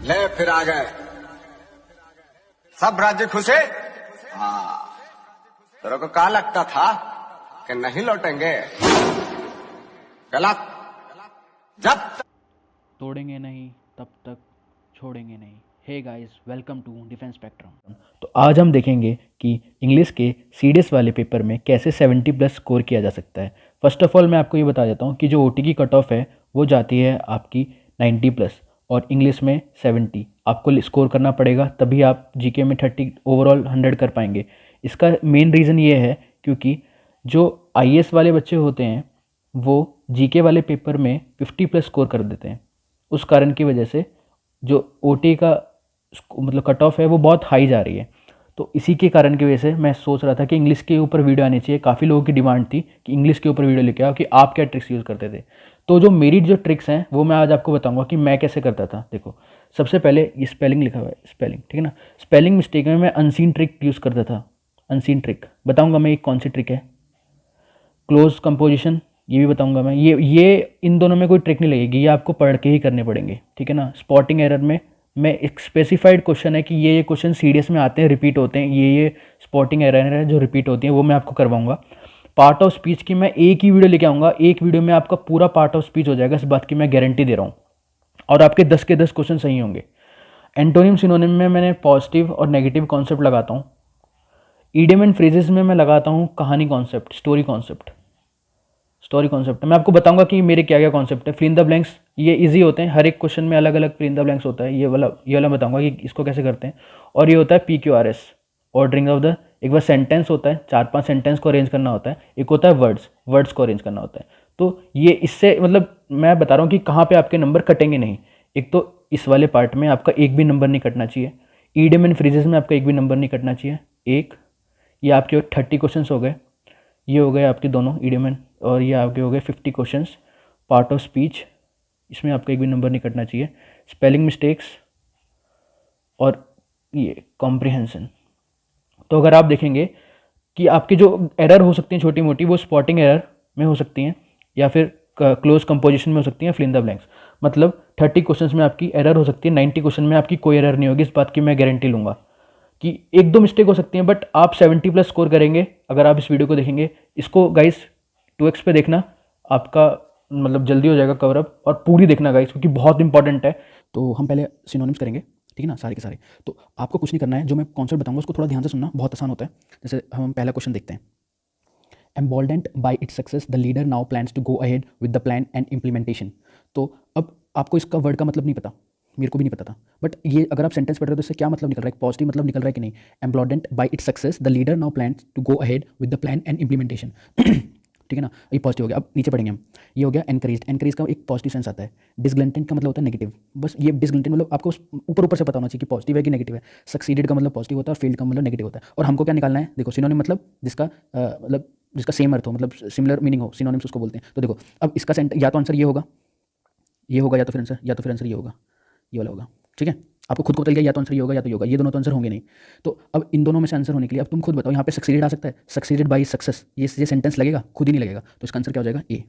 ले फिर आ गए सब राज्य खुशे। हाँ, तेरे को क्या लगता था कि नहीं लौटेंगे? गलत। जब तोड़ेंगे नहीं तब तक छोड़ेंगे नहीं। Hey guys, welcome to defence spectrum. तो आज हम देखेंगे कि इंग्लिश के सीडीएस वाले पेपर में कैसे 70 प्लस स्कोर किया जा सकता है। फर्स्ट ऑफ ऑल मैं आपको ये बता देता हूँ कि जो ओटी की कट ऑफ है वो जाती है आपकी 90 प्लस और इंग्लिश में 70 आपको स्कोर करना पड़ेगा, तभी आप जीके में 30 ओवरऑल 100 कर पाएंगे। इसका मेन रीज़न ये है क्योंकि जो आईएएस वाले बच्चे होते हैं वो जीके वाले पेपर में 50 प्लस स्कोर कर देते हैं। उस कारण की वजह से जो ओटी का मतलब कट ऑफ है वो बहुत हाई जा रही है। तो इसी के कारण की वजह से मैं सोच रहा था कि इंग्लिश के ऊपर वीडियो आनी चाहिए। काफ़ी लोगों की डिमांड थी कि इंग्लिश के ऊपर वीडियो लेके आओ कि आप क्या ट्रिक्स यूज़ करते थे। तो जो मेरी जो ट्रिक्स हैं वो मैं आज आपको बताऊंगा कि मैं कैसे करता था। देखो, सबसे पहले ये स्पेलिंग लिखा हुआ है, स्पेलिंग, ठीक है ना। स्पेलिंग मिस्टेक में मैं अनसीन ट्रिक यूज़ करता था। अनसीन ट्रिक बताऊँगा मैं, एक कौन सी ट्रिक है। क्लोज कंपोजिशन ये भी बताऊंगा मैं। ये इन दोनों में कोई ट्रिक नहीं लगेगी, ये आपको पढ़ के ही करने पड़ेंगे, ठीक है ना। स्पॉटिंग एरर में मैं एक स्पेसिफाइड क्वेश्चन है कि ये क्वेश्चन सीडीएस में आते हैं, रिपीट होते हैं, ये स्पॉटिंग एरर है जो रिपीट होती है, वो मैं आपको करवाऊंगा। पार्ट ऑफ स्पीच की मैं एक ही वीडियो लेके आऊँगा, एक वीडियो में आपका पूरा पार्ट ऑफ स्पीच हो जाएगा, इस बात की मैं गारंटी दे रहा हूँ। और आपके 10 के 10 क्वेश्चन सही होंगे। एंटोनिम सिनोनिम में मैंने पॉजिटिव और नेगेटिव कॉन्सेप्ट लगाता हूँ। ईडियम एंड फ्रेजेस में मैं लगाता हूँ कहानी concept, story concept. Story concept मैं आपको बताऊंगा कि मेरे क्या क्या कॉन्सेप्ट है। फिल इन द ब्लैंक्स ये इजी होते हैं, हर एक क्वेश्चन में अलग अलग फिल इन द ब्लैंक्स होता है। ये वाला बताऊंगा कि इसको कैसे करते हैं। और ये होता है PQRS, ऑर्डरिंग ऑफ द। एक बार सेंटेंस होता है, 4-5 सेंटेंस को अरेंज करना होता है। एक होता है वर्ड्स को अरेंज करना होता है। तो ये इससे मतलब मैं बता रहा हूँ कि कहाँ पे आपके नंबर कटेंगे नहीं। एक तो इस वाले पार्ट में आपका एक भी नंबर नहीं कटना चाहिए। ईडियम एंड फ्रेजेस में आपका एक भी नंबर नहीं कटना चाहिए। एक ये आपके 30 क्वेश्चन हो गए, ये हो गए आपके दोनों ईडियम एंड, और ये आपके हो गए 50 क्वेश्चंस। पार्ट ऑफ स्पीच, इसमें आपका एक भी नंबर नहीं कटना चाहिए। स्पेलिंग मिस्टेक्स और ये कॉम्प्रिहेंशन। तो अगर आप देखेंगे कि आपकी जो एरर हो सकती हैं छोटी मोटी, वो स्पॉटिंग एरर में हो सकती हैं या फिर क्लोज कंपोजिशन में हो सकती हैं, फिल इन द ब्लैंक्स। मतलब 30 क्वेश्चंस में आपकी एरर हो सकती है, 90 क्वेश्चन में आपकी कोई एरर नहीं होगी, इस बात की मैं गारंटी लूँगा। कि एक दो मिस्टेक हो सकती हैं, बट आप 70 प्लस स्कोर करेंगे अगर आप इस वीडियो को देखेंगे। इसको गाइस 2x पे देखना, आपका मतलब जल्दी हो जाएगा कवर अप। और पूरी देखना गाइस, क्योंकि बहुत इंपॉर्टेंट है। तो हम पहले सिनोनिम्स करेंगे, ठीक है ना, सारे के सारे। तो आपको कुछ नहीं करना है, जो मैं कॉन्सेप्ट बताऊंगा उसको थोड़ा ध्यान से सुनना, बहुत आसान होता है। जैसे हम पहला क्वेश्चन देखते हैं। Emboldened by its success the leader now plans to go ahead with the plan and implementation. तो अब आपको इसका वर्ड का मतलब नहीं पता, मेरे को भी नहीं पता था, बट ये अगर आप सेंटेंस पढ़ रहे हो तो इससे क्या मतलब निकल रहा है, पॉजिटिव मतलब निकल रहा है कि नहीं। Emboldened by its success the leader now plans to go ahead with the plan and implementation, ठीक है ना, ये पॉजिटिव हो गया। अब नीचे पढ़ेंगे हम। ये हो गया एनकरेज, एनकरेज का एक पॉजिटिव सेंस आता है। डिसग्लंटेड का मतलब होता है नेगेटिव। बस ये डिसग्लंटेड मतलब आपको ऊपर ऊपर से पता होना चाहिए कि पॉजिटिव है कि नेगेटिव है। सक्सीडेड का मतलब पॉजिटिव होता है और फेल्ड का मतलब नेगेटिव होता है। और हमको क्या निकालना है, देखो सिनोनिम मतलब मतलब जिसका सेम अर्थ हो, मतलब सिमिलर मीनिंग हो, सिनोनिम्स उसको बोलते हैं। तो देखो अब इसका या तो आंसर ये होगा, ये होगा, या तो फिर आंसर ये होगा, ये वाला होगा, ठीक है। आपको खुद को बता गया या तो आंसर ये होगा या तो ये होगा, ये दोनों तो आंसर होंगे नहीं। तो अब इन दोनों में से आंसर होने के लिए अब तुम खुद बताओ, यहाँ पे सक्सीडेड आ सकता है, सक्सीडेड बाई सक्सेस, ये सेंटेंस लगेगा, खुद ही नहीं लगेगा, तो इसका आंसर क्या हो जाएगा, ए।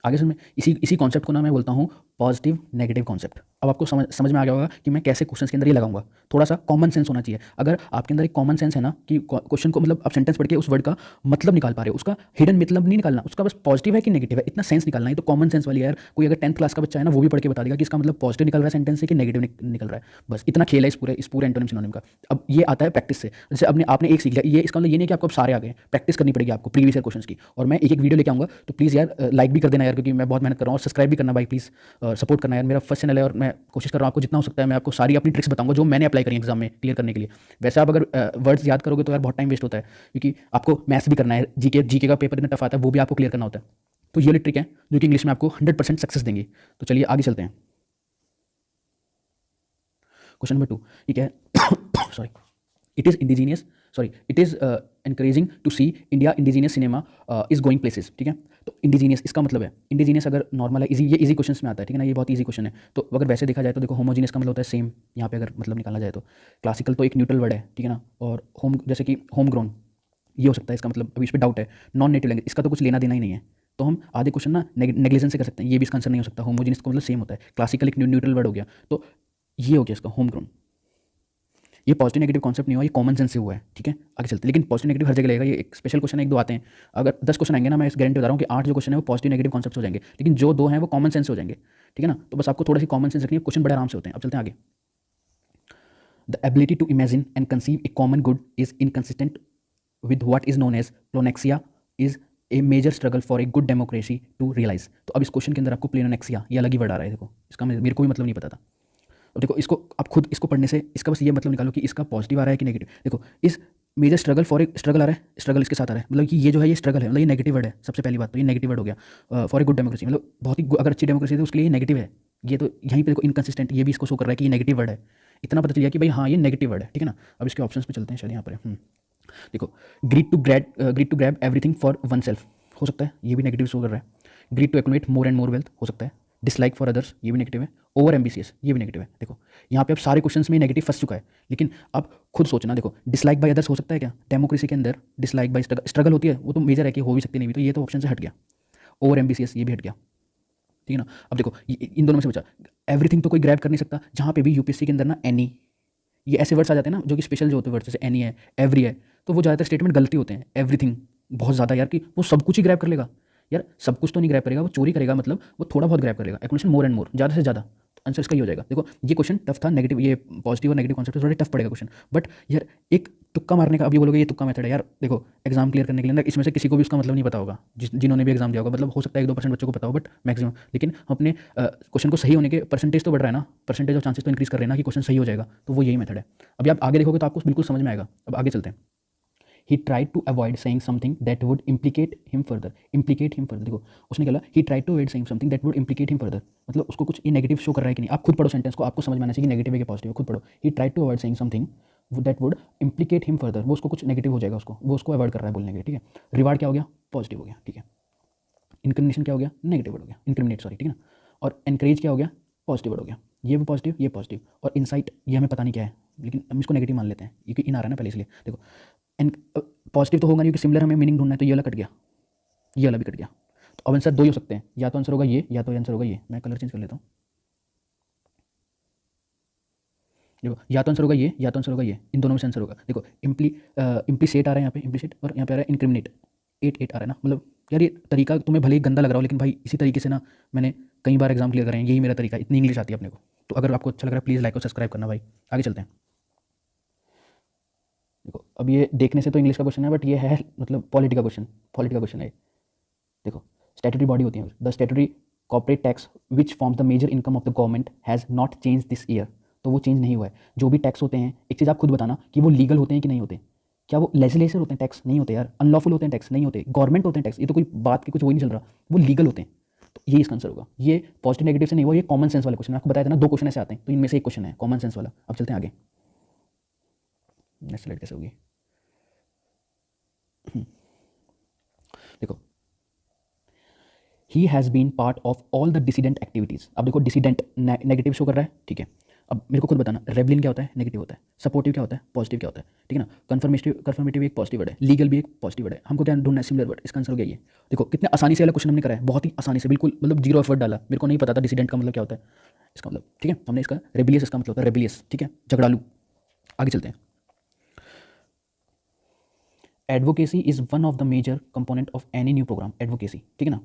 आगे सुन में इसी कॉन्सेप्ट को ना मैं बोलता हूँ पॉजिटिव नेगेटिव कॉन्सेप्ट। अब आपको समझ में आ गया होगा कि मैं कैसे क्वेश्चन के अंदर ये लगाऊंगा। थोड़ा सा कॉमन सेंस होना चाहिए। अगर आपके अंदर एक कॉमन सेंस है ना कि क्वेश्चन को मतलब आप सेंटेंस पढ़ के उस वर्ड का मतलब निकाल पा रहे हो, उसका हिडन मतलब नहीं निकालना, उसका बस पॉजिटिव है कि नेगेटिव है, इतना सेंस निकालना है। तो कॉमन सेंस वाली यार, कोई अगर 10th क्लास का बच्चा है ना, वो भी पढ़ के बता देगा कि इसका मतलब पॉजिटिव निकल रहा है सेंटेंस से कि नेगेटिव निकल रहा है। बस इतना खेल है इस पूरे एंटोनिम सिनोनिम का। अब ये आता है प्रैक्टिस से। जैसे आपने एक सीख लिया, ये इसका मतलब ये नहीं कि आपको अब सारे आ गए, प्रैक्टिस करनी पड़ेगी आपको प्रीवियस ईयर क्वेश्चंस की। और मैं एक वीडियो लेके आऊंगा, तो प्लीज़ यार लाइक भी कर देना यार, क्योंकि मैं बहुत मेहनत कर रहा हूँ। और सब्सक्राइब भी करना भाई प्लीज़, सपोर्ट करना यार। मेरा फर्स्ट चैनल है और मैं कोशिश कर रहा हूँ आपको जितना हो सकता है मैं आपको सारी अपनी ट्रिक्स बताऊंगा जो मैंने अप्लाई करी एग्जाम में क्लियर करने के लिए। वैसे आप अगर वर्ड्स याद करोगे तो यार बहुत टाइम वेस्ट होता है, क्योंकि आपको मैथ्स भी करना है, जीके का पेपर इतना टफ आता है, वो भी आपको क्लियर करना होता है। तो ये वाली ट्रिक है जो कि इंग्लिश में आपको 100% सक्सेस देंगी। तो चलिए आगे चलते हैं। क्वेश्चन नंबर 2, ठीक है। Sorry, it is encouraging to see India indigenous cinema is going places, ठीक है। तो इंडिजीनियस इसका मतलब है, इंडिजीनियस अगर नॉर्मल है, ये इजी क्वेश्चंस में आता है, ठीक है ना, ये बहुत इजी क्वेश्चन है। तो अगर वैसे देखा जाए तो देखो, होमोजीनियस का मतलब होता है सेम, यहाँ पे अगर मतलब निकाला जाए तो। क्लासिकल तो एक न्यूट्रल वर्ड है, ठीक है ना। और होम, जैसे कि होम ग्रोन, ये हो सकता है इसका मतलब, अभी इस पर डाउट है। नॉन नेटिव लैंग्वेज, इसका तो कुछ लेना देना ही नहीं है, तो हम आधे क्वेश्चन ना नेग्लिजेंस से कर सकते हैं, ये भी इसका आंसर नहीं हो सकता। होमोजेनियस का मतलब सेम होता है, क्लासिकल एक न्यूट्रल वर्ड हो गया, तो ये हो गया इसका होम ग्रोन। ये पॉजिटिव नेगेटिव कॉन्सेप्ट नहीं हुआ, ये कॉमन सेंस से हुआ है, ठीक है। आगे चलते हैं, लेकिन पॉजिटिव नेगेटिव हर जगह लगेगा, ये एक स्पेशल क्वेश्चन है, एक दो आते हैं। अगर 10 क्वेश्चन आएंगे ना, मैं इस गारंटी बता रहा हूँ कि 8 जो क्वेश्चन है वो पॉजिटिव नेगेटिव कॉन्सेप्ट हो जाएंगे, लेकिन जो 2 हैं वो कॉमन सेंस हो जाएंगे, ठीक है ना। तो बस आपको थोड़ी सी कॉमन सेंस रखनी है, क्वेश्चन बड़े आराम से होते हैं। अब चलते हैं आगे। The ability to imagine and conceive a common good is inconsistent with what is known as pleonexia is a major struggle for a good democracy to realize। तो अब इस क्वेश्चन के अंदर आपको प्लोनेक्सिया ये अलग ही वर्ड आ रहा है, देखो इसका मेरे को भी मतलब नहीं पता था। अब देखो इसको आप खुद इसको पढ़ने से इसका बस ये मतलब निकालो कि इसका पॉजिटिव आ रहा है कि नेगेटिव। देखो इस major struggle for a struggle आ रहा है, स्ट्रगल इसके साथ आ रहा है, मतलब कि ये जो है ये स्ट्रगल है, मतलब ये नेगेटिव वर्ड है। सबसे पहली बात तो ये नेगेटिव वर्ड हो गया। फॉर ए गुड डेमोक्रेसी मतलब बहुत ही अगर अच्छी डेमोक्रेसी है तो उसके लिए नेगेटिव है। ये तो यहीं पे देखो इनकंसिस्टेंट, ये भी इसको शो कर रहा है कि ये नेगेटिव वर्ड है। इतना पता चल गया कि भाई हाँ ये नेगेटिव वर्ड है, ठीक है ना। अब इसके ऑप्शंस पे चलते हैं, शायद यहाँ पर देखो greed to grab everything for oneself हो सकता है, ये भी नेगेटिव शो कर रहा है। Greed to accumulate more and more wealth हो सकता है। डिसलाइक फॉर अदर्स ये भी नेगेटिव है। ओवर एम्बिशियस ये भी नेगेटिव है। देखो यहाँ पे अब सारे क्वेश्चंस में नेगेटिव फंस चुका है, लेकिन अब खुद सोचना। देखो डिसलाइक बाय अदर्स हो सकता है क्या डेमोक्रेसी के अंदर? डिसलाइक बाय स्ट्रगल होती है, वो तो मेजर है कि हो भी सकती नहीं भी, तो ये तो ऑप्शन से हट गया। ओवर एम्बिशियस ये भी हट गया, ठीक है ना। अब देखो इन दोनों में से बचा एवरीथिंग, तो कोई ग्रैब कर नहीं सकता। जहाँ पे भी यूपीएससी के अंदर ना एनी ये ऐसे वर्ड्स आ जाते हैं ना जो कि स्पेशल जो होते हैं वर्ड्स, जैसे एनी है, एवरी है, तो वो ज़्यादातर स्टेटमेंट गलती होते हैं। एवरीथिंग बहुत ज़्यादा यार कि वो सब कुछ ही ग्रैब कर लेगा, यार सब कुछ तो नहीं ग्रैब करेगा, वो चोरी करेगा, मतलब वो थोड़ा बहुत ग्रैब कर लेगा। एक्सक्लेमेशन मोर एंड मोर, ज़्यादा से ज़्यादा, तो आंसर इसका ही हो जाएगा। देखो ये क्वेश्चन टफ था, नेगेटिव ये पॉजिटिव और नेगेटिव कॉन्सेप्ट थोड़ा टफ पड़ेगा क्वेश्चन, बट यार एक तुक्का मारने का, अब ये बोलोगे ये तुक्का मेथड है यार। देखो एग्जाम क्लियर करने के लिए ना इसमें से किसी को भी उसका मतलब नहीं पता होगा, जिन्होंने भी एग्जाम दिया होगा, मतलब हो सकता है 1-2% बच्चों को पता हो, बट मैक्सिमम। लेकिन हम अपने क्वेश्चन को सही होने के परसेंटेज तो बढ़ रहा है ना, परसेंटेज ऑफ चांसेस तो इंक्रीज कर रहे हैं ना कि क्वेश्चन सही हो जाएगा, तो वो यही मेथड है। अभी आप आगे देखोगे तो आपको बिल्कुल समझ में आएगा। अब आगे चलते हैं। He tried to avoid saying something that would implicate him further। implicate him further, देखो उसने क्या बोला, he tried to avoid saying something that would implicate him further, मतलब उसको कुछ ये नेगेटिव शो कर रहा है कि नहीं। आप खुद पढ़ो सेंटेंस को, आपको समझ में आना चाहिए कि नेगेटिव है कि पॉजिटिव है, खुद पढ़ो। He tried to avoid saying something that would implicate him further, वो उसको कुछ नेगेटिव हो जाएगा, उसको वो उसको अवॉइड कर रहा है बोलने के लिए, ठीक है। रिवार्ड क्या हो गया? पॉजिटिव हो गया, ठीक है। इंक्रिमिनेशन क्या हो गया? नेगेटिव वर्ड हो गया, इंक्रिमिनेट सॉरी, ठीक है ना। और एनकरेज क्या हो गया? पॉजिटिव वर्ड हो गया। ये भी पॉजिटिव, ये पॉजिटिव। और इनसाइट ये हमें पता नहीं क्या है, लेकिन हम इसको नेगेटिव मान लेते हैं क्योंकि इन आ रहा है ना पहले, इसलिए। देखो एंड पॉजिटिव तो होगा नहीं क्योंकि सिमिलर हमें मीनिंग ढूंढना है, तो ये वाला कट गया, ये वाला भी कट गया। तो अब आंसर 2 ही हो सकते हैं, या तो आंसर होगा ये, या तो आंसर होगा ये। मैं कलर चेंज कर लेता हूँ, देखो या तो आंसर होगा ये, या तो आंसर होगा ये, इन दोनों में से आंसर होगा। देखो इम्प्लीसेट आ रहा है यहाँ पे, इम्प्लीसेट, और यहाँ पे आ रहा है इनक्रिमिनेट। 8 आ रहा है ना, मतलब यार ये तरीका तुम्हें भले ही गंदा लग रहा हो, लेकिन भाई इसी तरीके से ना मैंने कई बार एग्जाम क्लियर करे हैं, यही मेरा तरीका, इतनी इंग्लिश आती है अपने को। तो अगर आपको अच्छा लग रहा है प्लीज़ लाइक और सब्सक्राइब करना भाई। आगे चलते हैं। देखो अब ये देखने से तो इंग्लिश का क्वेश्चन है, बट ये है मतलब पॉलिटी का क्वेश्चन है। देखो स्टैट्यूटरी बॉडी होती है, the statutory corporate tax which forms the major income of the government has not change this year, तो वो चेंज नहीं हुआ है। जो भी टैक्स होते हैं, एक चीज़ आप खुद बताना कि वो लीगल होते हैं कि नहीं होते। क्या वो लेजिस्लेचर होते हैं? टैक्स नहीं होते यार। अनलॉफुल होते हैं टैक्स? नहीं होते। गवर्नमेंट होते हैं टैक्स? ये तो कोई बात की कुछ वही नहीं चल रहा, वो लीगल होते हैं। तो ये इसका आंसर होगा। ये पॉजिटिव नेगेटिव से नहीं हुआ, ये कॉमन सेंस वाला क्वेश्चन। आपको बताया था ना 2 क्वेश्चन ऐसे आते हैं, तो इनमें से एक क्वेश्चन है कॉमन सेंस वाला। अब चलते हैं आगे। नेक्स्ट स्लाइड कैसे होगी? देखो he has been part of all the dissident activities. अब देखो डिसीडेंट नेगेटिव शो कर रहा है, ठीक है। अब मेरे को खुद बताना, रेबलिन क्या होता है? नेगेटिव होता है। सपोर्टिव क्या होता है? पॉजिटिव क्या होता है, ठीक है ना। कन्फर्मेटिव एक पॉजिटिव वर्ड है, लीगल भी एक पॉजिटिव वर्ड है। हमको क्या ढूंढना है? Similar word. इसका आंसर हो गया ये। देखो कितने आसानी से वाला क्वेश्चन हमने करा है, बहुत ही आसानी से, बिल्कुल मतलब 0 एफर्ट डाला। मेरे को नहीं पता था डिसीडेंट का मतलब क्या होता है, इसका मतलब, ठीक है। हमने इसका रेबिलियस, इसका मतलब होता है रेबिलियस, ठीक है, झगड़ालू। आगे चलते हैं। Advocacy is one of the major component of any new programme. Advocacy, ठीक है ना,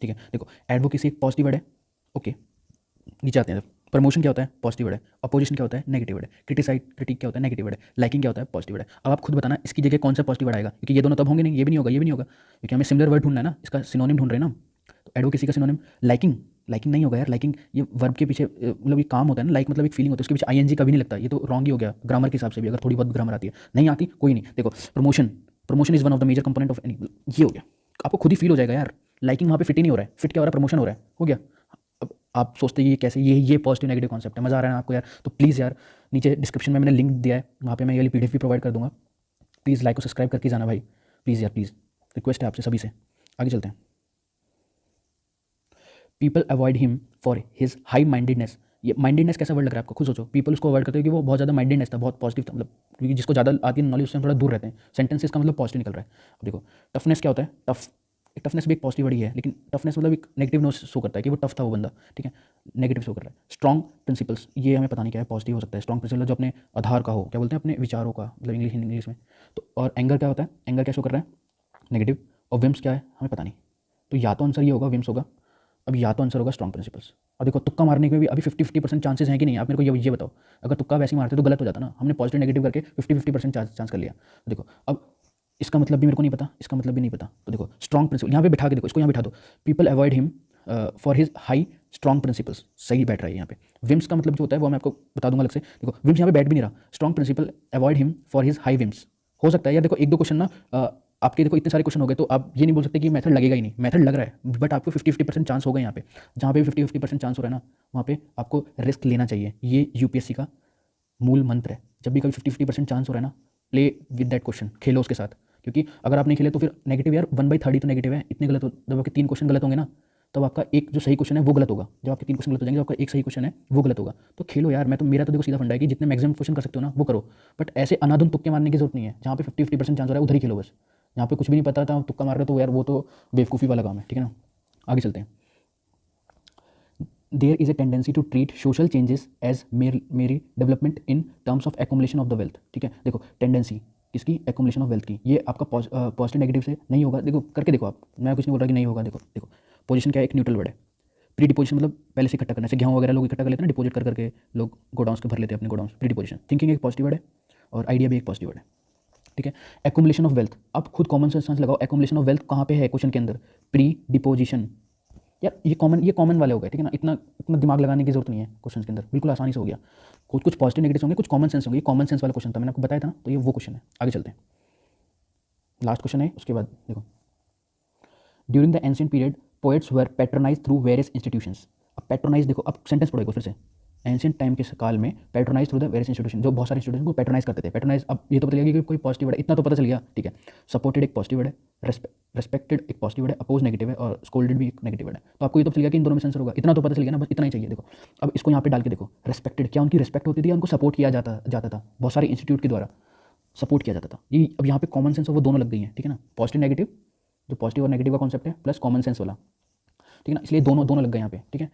ठीक है। देखो एडवोकेसी एक पॉजिटिव वर्ड है, ओके। नीचे आते हैं। प्रमोशन क्या होता है? पॉजिटिव वर्ड है। अपोजिशन क्या होता है? नेगेटिव वर्ड है। क्रिटिक क्या होता है? नेगेटिव वर्ड है। लाइकिंग क्या होता है? पॉजिटिव वर्ड है। अब आप खुद बताना इसकी जगह कौन सा पॉजिटिव वर्ड आएगा, क्योंकि ये दोनों तब होंगे नहीं, ये भी नहीं होगा, ये भी नहीं होगा, क्योंकि हमें सिमिलर वर्ड ढूंढना है ना, इसका सिनोनिम ढूंढ रहे हैं ना। तो एडवोकेसी का सिनोनिम लाइकिंग नहीं होगा यार। लाइकिंग ये वर्ब के पीछे मतलब ये काम होता है ना, लाइक मतलब एक फीलिंग होती है, उसके पीछे आईएनजी कभी नहीं लगता। ये तो रॉन्ग ही हो गया ग्रामर के हिसाब से भी, अगर थोड़ी बहुत ग्रामर आती है। नहीं आती कोई नहीं। देखो promotion is one of the major component of any, ये हो गया। आपको खुद ही फील हो जाएगा यार, लाइकिंग वहाँ पे फिट ही नहीं हो रहा है। फिट क्या हो रहा है? प्रमोशन हो रहा है, हो गया। अब आप सोचते ये कैसे, ये पॉजिटिव नेगेटिव कॉन्सेप्ट है। मजा आ रहा है ना आपको यार? तो प्लीज़ यार नीचे डिस्क्रिप्शन में मैंने लिंक दिया है, वहाँ पे मैं ये वाली पीडीएफ भी प्रोवाइड कर दूंगा। प्लीज़ लाइक और सब्सक्राइब करके जाना भाई, प्लीज़ यार, प्लीज़ रिक्वेस्ट है आपसे सभी से। आगे चलते हैं। People avoid him for his high mindedness. ये माइंडेडनेस कैसा वर्ड लग रहा है आपको? खुद सोचो। पीपल उसको अवॉइड करते हैं कि वो बहुत ज़्यादा माइंडेडनेस था, बहुत पॉजिटिव था, मतलब क्योंकि जिसको ज़्यादा आती है नॉलेज उससे थोड़ा दूर रहते हैं। सेंटेंस इसका मतलब पॉजिटिव निकल रहा है। अब देखो टफनेस क्या होता है? टफ एक टफनेस भी एक पॉजिटिव वर्ड ही है, लेकिन टफनेस मतलब एक नेगेटिव नोट शो करता है कि वो टफ था वो बंदा, ठीक है, नेगेटिव शो कर रहा है। स्ट्रॉन्ग प्रिंसिपल्स, ये हमें पता नहीं क्या है, पॉजिटिव हो सकता है। स्ट्रॉन्ग प्रिंसिपल जो अपने आधार का हो, क्या बोलते हैं, अपने विचारों का, मतलब इंग्लिश में। तो और एंगर क्या होता है, एंगर क्या शो कर रहा है, नेगेटिव। और विम्स क्या है, हमें पता नहीं। तो या तो आंसर ये होगा, विम्स होगा। अब या तो आंसर होगा स्ट्रॉन्ग प्रिंसिपल्स। और देखो तुक्का मारने के भी अभी 50-50% चांसेस हैं कि नहीं, आप मेरे को ये बताओ। अगर तुक्का वैसे ही मारते तो गलत हो जाता ना, हमने पॉजिटिव नेगेटिव करके 50-50% चांस कर लिया। तो देखो अब इसका मतलब भी मेरे को नहीं पता, इसका मतलब भी नहीं पता। तो देखो स्ट्रॉन्ग प्रिंसिपल यहाँ पे बिठा के देखो, इसको यहाँ बिठा दो। People avoid him for his high strong principles, सही बैठ रहा है यहाँ पे। विम्स का मतलब जो होता है वो मैं आपको बता दूंगा अलग से। देखो विम्स यहाँ पे बैठ भी नहीं रहा। Strong principle avoid him for his high whims, हो सकता है यार। देखो एक दो क्वेश्चन ना आपके, देखो इतने सारे क्वेश्चन हो गए तो आप ये नहीं बोल सकते कि मेथड लगेगा ही नहीं, मेथड लग रहा है, बट आपको 50-50% चांस होगा यहाँ पे। जहाँ पे 50-50% चांस हो रहा है ना, वहाँ पे आपको रिस्क लेना चाहिए। ये यूपीएससी का मूल मंत्र है। जब भी कभी 50-50% चांस हो रहा है ना, प्ले विद दैट क्वेश्चन, खेलो उसके साथ। क्योंकि अगर आप नहीं खेले तो फिर नेगेटिव यार 1/3 तो नेगेटिव है, इतने गलत हो। जब आपके 3 क्वेश्चन गलत होंगे ना, तब आपका एक जो सही क्वेश्चन है वो गलत होगा। जब आपके 3 क्वेश्चन गलत हो जाएंगे तो आपका एक सही क्वेश्चन है वो गलत होगा। तो खेलो यार, मैं तो, मेरा तो देखो सीधा फंडा है कि जितने मैक्सिमम क्वेश्चन कर सकते हो ना वो करो, बट ऐसे अनाधुन तुक्के मारने की जरूरत नहीं है। जहाँ पे 50-50% चांस हो रहा है उधर ही खेलो बस। जहाँ पे कुछ भी नहीं पता था तुक्का मार रहे हो तो यार वो तो बेवकूफ़ी वाला काम है, ठीक है ना। आगे चलते हैं। There is a tendency to treat social changes as mere development in terms of accumulation of the wealth, ठीक है। देखो टेंडेंसी किसकी, एक्मुमुलेशन ऑफ वेल्थ की। ये आपका पॉजिटिव नेगेटिव से नहीं होगा। देखो करके देखो आप, मैं कुछ नहीं बोल रहा कि नहीं होगा। देखो देखो पोजीशन क्या है, एक न्यूट्रल वर्ड है। प्री डिपोजिशन मतलब पहले से इकट्ठा करना, जैसे गेहूं वगैरह लोग इकट्ठा कर लेते हैं ना, डिपोजिट कर करके लोग गोडाउंस के भर लेते हैं अपने गोडाउंस। प्री डिपोजिशन थिंकिंग एक पॉजिटिव वर्ड है, और आइडिया भी एक पॉजिटिव वर्ड है, ठीक है। एक्मुमुलेशन ऑफ वेल्थ, अब खुद कॉमन सेंस लगाओ। एक्मुमुलेशन ऑफ वेल्थ कहाँ पे है क्वेश्चन के अंदर, प्री डिपोजिशन। यार ये कॉमन वाले हो गए, ठीक है ना। इतना इतना दिमाग लगाने की जरूरत नहीं है क्वेश्चन के अंदर, बिल्कुल आसानी से हो गया। कुछ पॉजिटिव नेगेटिव होंगे, कुछ कॉमन सेंस होंगे। ये कॉमन सेंस वाला क्वेश्चन था, मैंने आपको बताया था ना, तो ये वो क्वेश्चन है। आगे चलते हैं, लास्ट क्वेश्चन है उसके बाद देखो। During the ancient period poets were patronise through various institutions. अब पैट्रोनाइज देखो, अब सेंटेंस पढ़ो फिर से। एंशिएंट टाइम के काल में patronise through the various institution, जो बहुत सारे इंस्टीट्यूशन को पैट्रोनाइज करते थे। पैट्रोनाइज, अब ये तो पता लगा कि कोई पॉजिटिव वर्ड है, इतना तो पता चल गया, ठीक है। सपोर्टेड एक पॉजिटिव वर्ड है, रेस्पेक्टेड एक पॉजिटिव वर्ड है, अपोज नेगेटिव है, और स्कोल्डेड भी एक नेगेटिव वर्ड है। तो आपको ये तो चल गया कि इन दोनों में सेंसर होगा, इतना तो पता चल गया ना, बस इतना ही चाहिए। देखो अब इसको यहाँ पे डाल के देखो। रेस्पेक्टेड, क्या उनकी रेस्पेक्ट होती थी, उनको सपोर्ट किया जाता था, बहुत सारे इंस्टीट्यूट के द्वारा सपोर्ट किया जाता था। ये अब यहाँ पे कॉमन सेंस वो दोनों लग गई हैं, ठीक है ना। पॉजिटिव नेगेटिव, जो पॉजिटिव और नेगेटिव का कॉन्सेप्ट है, प्लस कॉमन सेंस वाला, ठीक है ना। इसलिए दोनों लग गए यहाँ पे, ठीक है।